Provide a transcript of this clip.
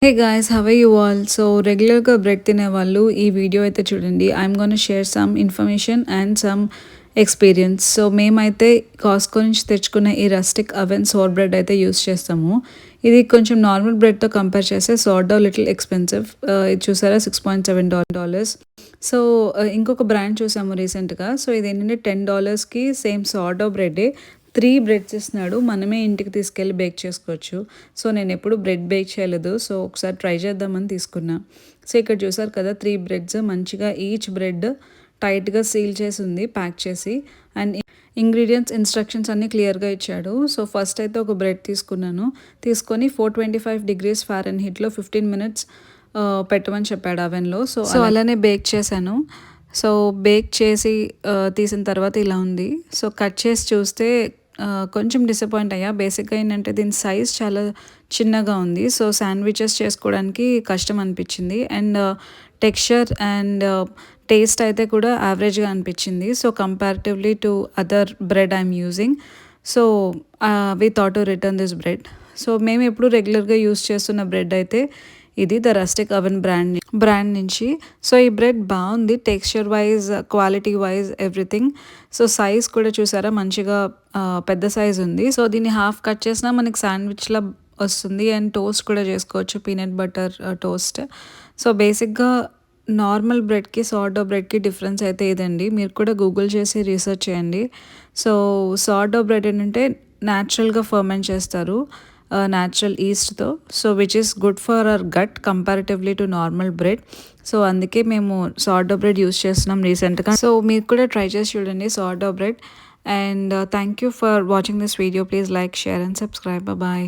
Hey guys, how are you all? So రెగ్యులర్గా bread తినే వాళ్ళు ఈ వీడియో అయితే చూడండి. I'm gonna share some information and some experience. So మేమైతే కాస్కో నుంచి తెచ్చుకున్న ఈ రస్టిక్ అవెన్ సోర్ బ్రెడ్ అయితే యూస్ చేస్తాము. ఇది కొంచెం నార్మల్ బ్రెడ్తో కంపేర్ చేస్తే సోర్డో లిటిల్ ఎక్స్పెన్సివ్. ఇది చూసారా, $6.7. సో ఇంకొక బ్రాండ్ చూసాము రీసెంట్గా. సో ఇదేంటంటే $10కి సేమ్ సోర్డో బ్రెడ్డే 3 బ్రెడ్స్ ఇస్తున్నాడు. మనమే ఇంటికి తీసుకెళ్ళి బేక్ చేసుకోవచ్చు. సో నేను ఎప్పుడు బ్రెడ్ బేక్ చేయలేదు. సో ఒకసారి ట్రై చేద్దామని తీసుకున్నా. సో ఇక్కడ చూసారు కదా, 3 బ్రెడ్స్ మంచిగా ఈచ్ బ్రెడ్ టైట్గా సీల్ చేసి ఉంది, ప్యాక్ చేసి. అండ్ ఇంగ్రీడియంట్స్ ఇన్స్ట్రక్షన్స్ అన్నీ క్లియర్గా ఇచ్చాడు. సో ఫస్ట్ అయితే ఒక బ్రెడ్ తీసుకున్నాను. తీసుకొని 425 ఫారెన్హీట్లో 15 మినిట్స్ పెట్టమని చెప్పాడు అవెన్లో. సో అలానే బేక్ చేశాను. సో బేక్ చేసి తీసిన తర్వాత ఇలా ఉంది. సో కట్ చేసి చూస్తే కొంచెం డిసప్పాయింట్ అయ్యా. బేసిక్గా ఏంటంటే దీని సైజ్ చాలా చిన్నగా ఉంది. సో శాండ్విచెస్ చేసుకోవడానికి కష్టం అనిపించింది. అండ్ టెక్స్చర్ అండ్ టేస్ట్ అయితే కూడా యావరేజ్గా అనిపించింది. So comparatively to other bread I'm using. So we thought to return this bread. So మేము ఎప్పుడు రెగ్యులర్గా యూస్ చేస్తున్న బ్రెడ్ అయితే ఇది ద రస్టిక్ అవెన్ బ్రాండ్ నుంచి. సో ఈ బ్రెడ్ బాగుంది, texture wise, quality wise, everything. So size కూడా చూసారా, మంచిగా పెద్ద సైజ్ ఉంది. సో దీన్ని హాఫ్ కట్ చేసినా మనకి శాండ్విచ్లా వస్తుంది. అండ్ టోస్ట్ కూడా చేసుకోవచ్చు, పీనట్ బటర్ టోస్ట్. సో బేసిక్గా నార్మల్ బ్రెడ్కి సార్డో బ్రెడ్కి డిఫరెన్స్ అయితే ఇదండి. మీరు కూడా గూగుల్ చేసి రీసెర్చ్ చేయండి. సో సార్డో బ్రెడ్ ఏంటంటే న్యాచురల్గా ఫర్మెంట్ చేస్తారు, న్యాచురల్ ఈస్ట్తో. So which is good for our gut comparatively to normal bread. So అందుకే మేము సార్డో బ్రెడ్ యూస్ చేస్తున్నాం రీసెంట్గా. సో మీరు కూడా ట్రై చేసి చూడండి sourdough bread. And thank you for watching this video. Please like, share and subscribe. Bye.